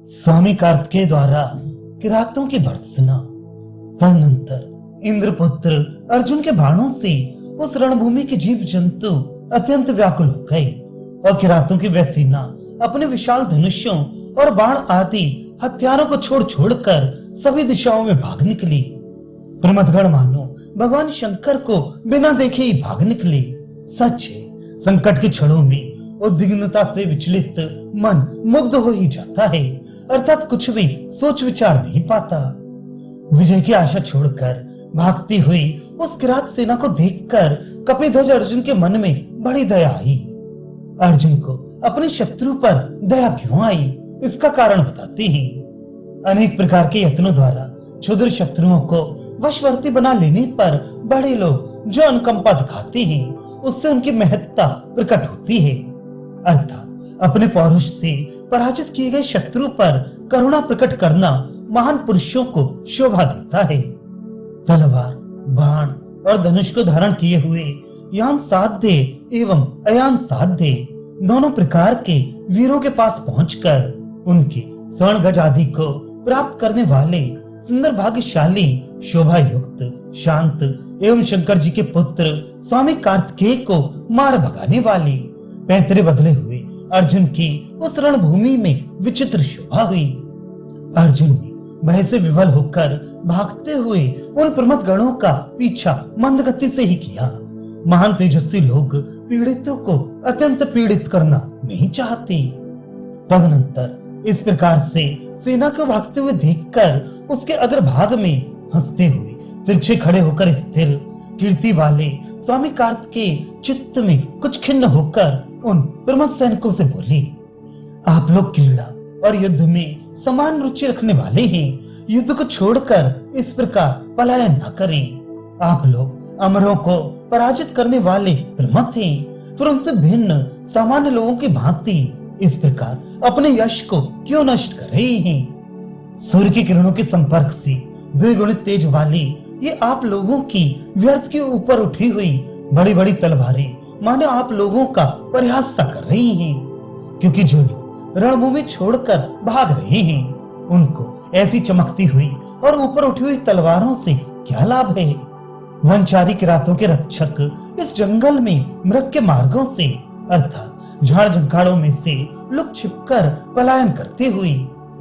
स्वामी कार्तिकेय द्वारा किरातों की भर्त्सना। तदनंतर इंद्रपुत्र अर्जुन के बाणों से उस रणभूमि के जीव जंतु अत्यंत व्याकुल हो गए और किरातों की वह सेना अपने विशाल धनुष्यों और बाण आदि हथियारों को छोड़ छोड़कर सभी दिशाओं में भाग निकली। प्रमथगण मानो भगवान शंकर को बिना देखे ही भाग निकले। सच है, संकट के क्षणों में उद्विग्नता से विचलित मन मुग्ध हो ही जाता है, अर्थात कुछ भी सोच विचार नहीं पाता। विजय की आशा छोड़कर भागती हुई उस किरात सेना को देखकर कपिध्वज अर्जुन के मन में बड़ी दया आई। अर्जुन को अपने शत्रु पर दया क्यों आई, इसका कारण बताते हैं। अनेक प्रकार के यत्नों द्वारा क्षुद्र शत्रुओं को वशवर्ती बना लेने पर बड़े लोग जो अनुकंपा दिखाते हैं, उससे उनकी महत्ता प्रकट होती है। अर्थात अपने पौरुष से पराजित किए गए शत्रु पर करुणा प्रकट करना महान पुरुषों को शोभा देता है। तलवार, बाण और धनुष को धारण किए हुए यान साध्य एवं अयान साध्य दोनों प्रकार के वीरों के पास पहुंचकर उनके स्वर्ण गज आदि को प्राप्त करने वाले सुंदर भाग्यशाली शोभा युक्त शांत एवं शंकर जी के पुत्र स्वामी कार्तिकेय को मार भगाने वाले पैतरे बदले हुए अर्जुन की उस रणभूमि में विचित्र शोभा हुई। अर्जुन ने भय से विवल होकर भागते हुए उन प्रमथ गणों का पीछा मंद गति से ही किया। महान तेजस्वी लोग पीड़ितों को अत्यंत पीड़ित करना नहीं चाहते। तदनंतर इस प्रकार से सेना को भागते हुए देखकर उसके अग्रभाग में हंसते हुए तिरछे खड़े होकर स्थिर कीर्ति वाले स्वामी कार्तिकेय चित्त में कुछ खिन्न होकर उन प्रमथ सैनिकों से बोले, आप लोग क्रीड़ा और युद्ध में समान रुचि रखने वाले हैं। युद्ध को छोड़कर इस प्रकार पलायन न करें। आप लोग अमरों को पराजित करने वाले प्रमथ हैं, फिर उनसे भिन्न सामान्य लोगों की भांति इस प्रकार अपने यश को क्यों नष्ट कर रहे हैं। सूर्य की किरणों के संपर्क से द्विगुणित तेज वाली ये आप लोगों की व्यर्थ के ऊपर उठी हुई बड़ी बड़ी तलवारें मानो आप लोगों का प्रयास सा कर रही हैं, क्योंकि जो लोग रणभूमि छोड़कर भाग रहे हैं उनको ऐसी चमकती हुई और ऊपर उठी हुई तलवारों से क्या लाभ है। वनचारी किरातों के रक्षक इस जंगल में मृग के मार्गों से अर्थात झाड़ झंखाड़ों में से लुक छिपकर पलायन करते हुए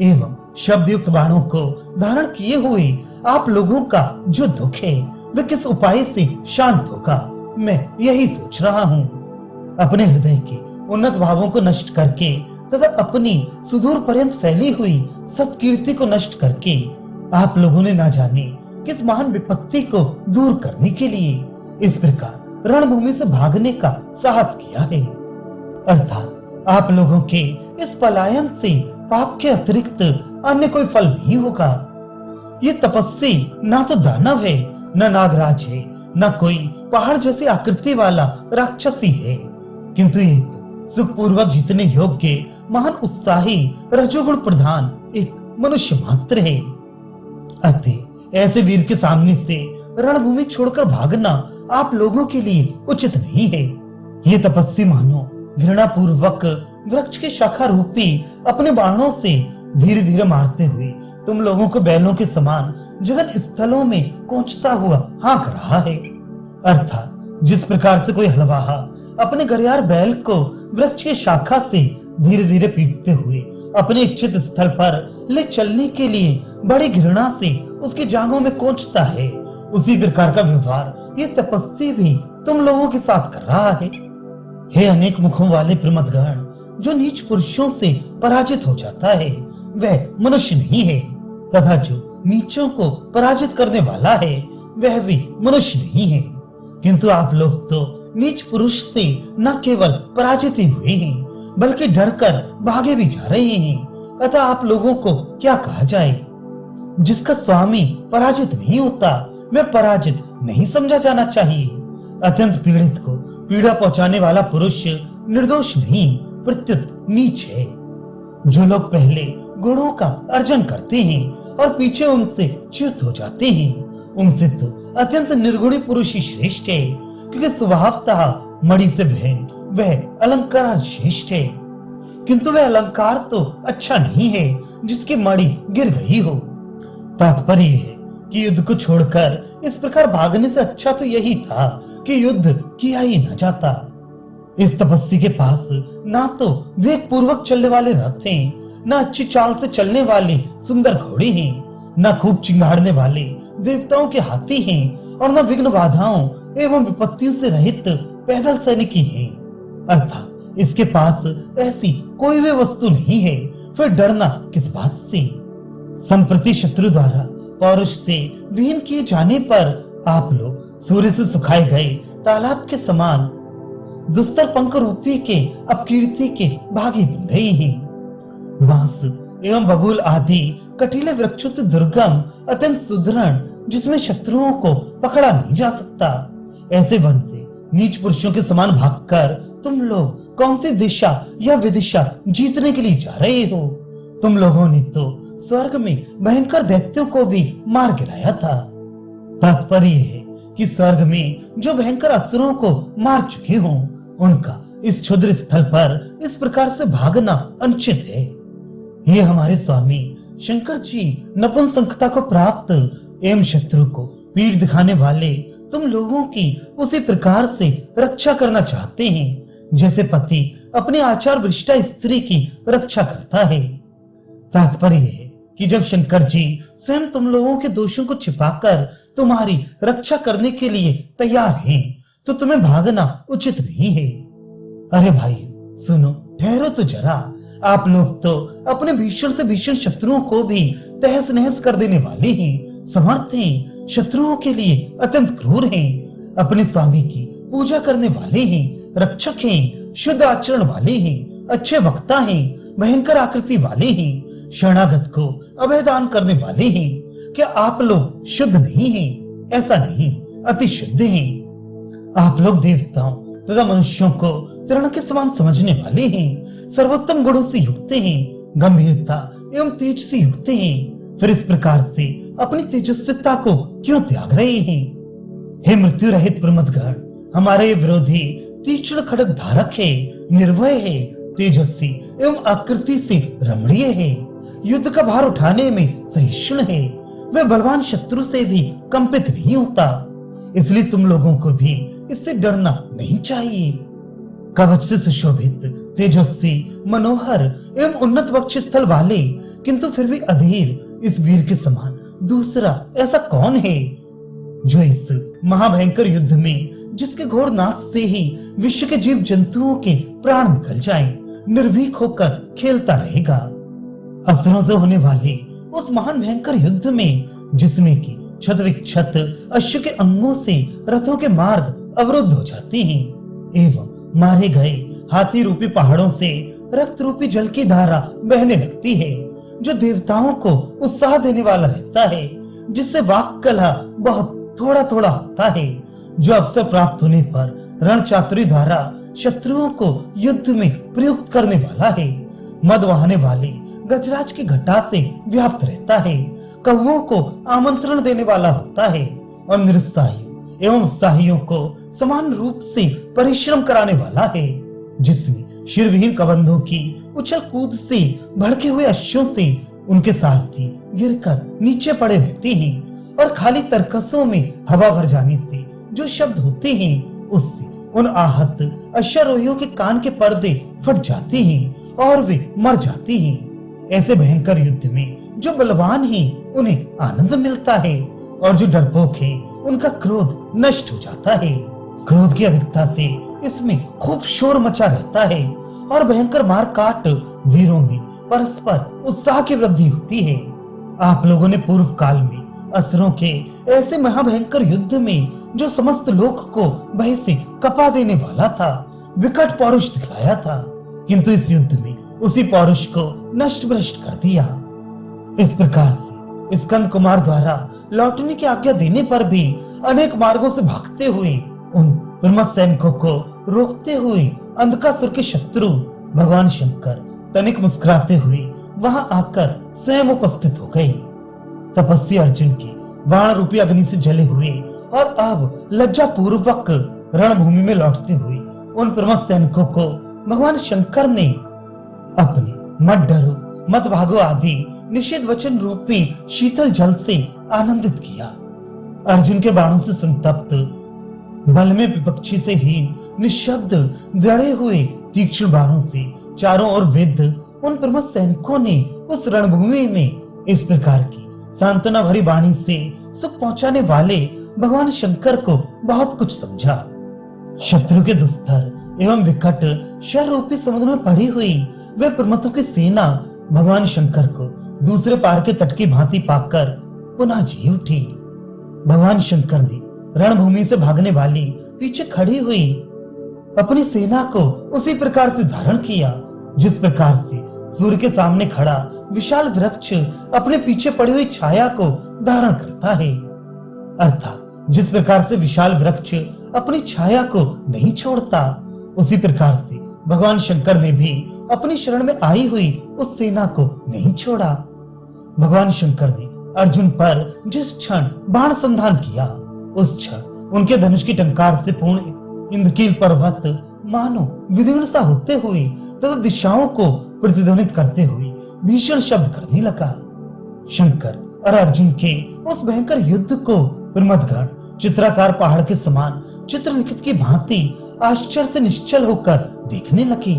एवं शब्द युक्त बाणों को धारण किए हुए आप लोगों का जो दुख है वह किस उपाय से शांत होगा, मैं यही सोच रहा हूँ। अपने हृदय के उन्नत भावों को नष्ट करके तथा अपनी सुदूर पर्यंत फैली हुई सत्कीर्ति को नष्ट करके आप लोगों ने ना जाने किस महान विपत्ति को दूर करने के लिए इस प्रकार रणभूमि से भागने का साहस किया है। अर्थात आप लोगों के इस पलायन से पाप के अतिरिक्त अन्य कोई फल नहीं होगा। ये तपस्वी ना तो दानव है, न नागराज है, न कोई पहाड़ जैसी आकृति वाला राक्षसी है, किंतु ये तो सुखपूर्वक जीतने योग्य महान उत्साही रजोगुण प्रधान एक मनुष्य मात्र है। अतः ऐसे वीर के सामने से रणभूमि छोड़कर भागना आप लोगों के लिए उचित नहीं है। ये तपस्वी मानो घृणा पूर्वक वृक्ष के शाखा रूपी अपने बाणों से धीरे धीरे मारते हुए तुम लोगों को बैलों के समान जगन स्थलों में कोंचता हुआ हाँक रहा है। अर्थात जिस प्रकार से कोई हलवाहा अपने घरियार बैल को वृक्ष की शाखा से धीरे धीरे पीटते हुए अपने इच्छित स्थल पर ले चलने के लिए बड़ी घृणा से उसकी जांघों में कोंचता है, उसी प्रकार का व्यवहार ये तपस्वी भी तुम लोगों के साथ कर रहा है। हे अनेक मुखों वाले प्रमथगण, जो नीच पुरुषों से पराजित हो जाता है वह मनुष्य नहीं है, तथा जो नीचों को पराजित करने वाला है वह भी मनुष्य नहीं है। किंतु आप लोग तो नीच पुरुष से न केवल पराजित ही हुए हैं बल्कि डरकर भागे भी जा रहे हैं। अतः आप लोगों को क्या कहा जाए। जिसका स्वामी पराजित नहीं होता वह पराजित नहीं समझा जाना चाहिए। अत्यंत पीड़ित को पीड़ा पहुंचाने वाला पुरुष निर्दोष नहीं प्रत्युत नीच है। जो लोग पहले गुणों का अर्जन करते हैं और पीछे उनसे च्युत हो जाते हैं उनसे तो अत्यंत निर्गुणी पुरुष ही श्रेष्ठ है, क्योंकि स्वभावतः मणि से भिन्न वह अलंकार श्रेष्ठ है। किंतु वह अलंकार तो अच्छा नहीं है जिसकी मणि गिर गई हो। तात्पर्य है कि युद्ध को छोड़कर इस प्रकार भागने से अच्छा तो यही था कि युद्ध किया ही न जाता। इस तपस्वी के पास ना तो वेग पूर्वक चलने वाले रथ हैं, ना अच्छी चाल से चलने वाले सुंदर घोड़े हैं, ना खूब चिंगाड़ने वाले देवताओं के हाथी हैं, और न विघ्न बाधाओं एवं विपत्तियों से रहित पैदल सैनिकी हैं। अर्थात इसके पास ऐसी कोई भी वस्तु नहीं है, फिर डरना किस बात से। संप्रति शत्रु द्वारा पौरुष से विहीन किए जाने पर आप लोग सूर्य से सुखाए गए तालाब के समान दुस्तर पंख रूपी के अपकीर्ति के भागी बन गए हैं। बांस एवं बबूल आदि कटीले वृक्षों से दुर्गम अत्यंत सुदृढ़, जिसमें शत्रुओं को पकड़ा नहीं जा सकता, ऐसे वन से नीच पुरुषों के समान भागकर तुम लोग कौन सी दिशा या विदिशा जीतने के लिए जा रहे हो? तुम लोगों ने तो स्वर्ग में भयंकर दैत्यों को भी मार गिराया था। तात्पर्य है कि स्वर्ग में जो भयंकर असुरों को मार चुके हों, उनका इस क्षुद्र स्थल पर इस प्रकार से भागना अनुचित है। ये हमारे स्वामी शंकर जी नपुंसकता को प्राप्त एवं शत्रु को पीठ दिखाने वाले तुम लोगों की उसी प्रकार से रक्षा करना चाहते हैं, जैसे पति अपने आचार भ्रष्टा स्त्री की रक्षा करता है। तात्पर्य है कि जब शंकर जी स्वयं तुम लोगों के दोषों को छिपाकर तुम्हारी रक्षा करने के लिए तैयार हैं, तो तुम्हें भागना उचित नहीं है। अरे भाई सुनो, ठहरो तो जरा। आप लोग तो अपने भीषण से भीषण शत्रुओं को भी तहस नहस कर देने वाले हैं, समर्थ हैं, शत्रुओं के लिए अत्यंत क्रूर हैं, अपने स्वामी की पूजा करने वाले हैं, रक्षक हैं, शुद्ध आचरण वाले हैं, अच्छे वक्ता हैं, भयंकर आकृति वाले हैं, शरणागत को अभय दान करने वाले हैं। क्या आप लोग शुद्ध नहीं हैं? ऐसा नहीं, अति शुद्ध हैं। आप लोग देवताओं तथा मनुष्यों को तृण के समान समझने वाले हैं, सर्वोत्तम गुणों से युक्त हैं, गंभीरता एवं तेज से युक्त हैं। फिर इस प्रकार से अपनी तेजस्विता को क्यों त्याग रहे हैं? हे मृत्यु रहित प्रमदगण, हमारे विरोधी तीक्ष्ण खड्ग धारक है, निर्भय है, तेजस्वी एवं आकृति से रमणीय है, युद्ध का भार उठाने में सहिष्णु है, वह बलवान शत्रु से भी कंपित नहीं होता। इसलिए तुम लोगों को भी इससे डरना नहीं चाहिए। कवच से सुशोभित, तेजस्वी, मनोहर एवं उन्नत वक्ष स्थल वाले, किंतु फिर भी अधीर इस वीर के समान दूसरा ऐसा कौन है जो इस महाभयंकर युद्ध में, जिसके घोर नाथ से ही विश्व के जीव जंतुओं के प्राण निकल जाएं, निर्भीक होकर खेलता रहेगा। असुरों से होने वाले उस महान भयंकर युद्ध में, जिसमें कि क्षत विक्षत अश्व के अंगों से रथों के मार्ग अवरुद्ध हो जाते हैं एवं मारे गए हाथी रूपी पहाड़ों से रक्त रूपी जल की धारा बहने लगती है, जो देवताओं को उत्साह देने वाला रहता है, जिससे वाक कला बहुत थोड़ा थोड़ा होता है, जो अवसर प्राप्त होने पर रण चातुरी द्वारा शत्रुओं को युद्ध में प्रयुक्त करने वाला है, मद वहाने वाले गजराज की घटा से व्याप्त रहता है, कौवों को आमंत्रण देने वाला होता है, और निरुत्साही एवं उत्साहियों को समान रूप से परिश्रम कराने वाला है, जिसमें शिरविहीन कबंधों की उछल कूद से भड़के हुए अश्वों से उनके सारथी गिरकर नीचे पड़े रहते हैं, और खाली तरकसों में हवा भर जाने से जो शब्द होते हैं, उससे उन आहत अश्वारोहियों के कान के पर्दे फट जाते हैं और वे मर जाते हैं। ऐसे भयंकर युद्ध में जो बलवान हैं, उन्हें आनंद मिलता है, और जो डरपोक हैं, उनका क्रोध नष्ट हो जाता है। क्रोध की अधिकता से इसमें खूब शोर मचा रहता है, और भयंकर मार काट वीरों में परस्पर उत्साह की वृद्धि होती है। आप लोगों ने पूर्व काल में असुरों के ऐसे महाभयंकर युद्ध में, जो समस्त लोक को भय से कपा देने वाला था, विकट पौरुष दिखलाया था, किंतु इस युद्ध में उसी पौरुष को नष्ट भ्रष्ट कर दिया। इस प्रकार से स्कंद कुमार द्वारा लौटने की आज्ञा देने पर भी अनेक मार्गों से भागते हुए उन प्रमथ सैनिकों को रोकते हुए अंधकासुर के शत्रु भगवान शंकर तनिक मुस्कुराते हुए वहां आकर स्वयं उपस्थित हो गए। तपस्वी अर्जुन के बाण रूपी अग्नि से जले हुए और अब लज्जा पूर्वक रणभूमि में लौटते हुए उन प्रमथ सैनिकों को भगवान शंकर ने अपने मत डरो मत भागो आदि निषेध वचन रूपी शीतल जल से आनंदित किया। अर्जुन के बाणों से संतप्त, बल में विपक्षी से हीन, निशब्द दृढ़े हुए तीक्ष्ण बाणों से चारों ओर विद्ध उन प्रमुख सैनिकों ने उस रणभूमि में इस प्रकार की सांत्वना भरी वाणी से सुख पहुंचाने वाले भगवान शंकर को बहुत कुछ समझा। शत्रु के दुस्तर एवं विकट शर रूपी समुद्र में पड़ी हुई वे प्रमथों की सेना भगवान शंकर को दूसरे पार के तट की भांति पाकर पुनः जी उठी। भगवान शंकर ने रणभूमि से भागने वाली पीछे खड़ी हुई अपनी सेना को उसी प्रकार से धारण किया जिस प्रकार से सूर्य के सामने खड़ा विशाल वृक्ष अपने पीछे पड़ी हुई छाया को धारण करता है, अर्थात जिस प्रकार से विशाल वृक्ष अपनी छाया को नहीं छोड़ता, उसी प्रकार से भगवान शंकर ने भी अपनी शरण में आई हुई उस सेना को नहीं छोड़ा। भगवान शंकर ने अर्जुन पर जिस क्षण बाण संधान किया, उस क्षण उनके धनुष की टंकार से पूर्ण इंद्रकील पर्वत मानो विदीर्ण सा होते हुए तथा दिशाओं को प्रतिध्वनित करते हुए भीषण शब्द करने लगा। शंकर और अर्जुन के उस भयंकर युद्ध को प्रमथगण चित्राकार पहाड़ के समान चित्रलिखित की भांति आश्चर्य से निश्चल होकर देखने लगे।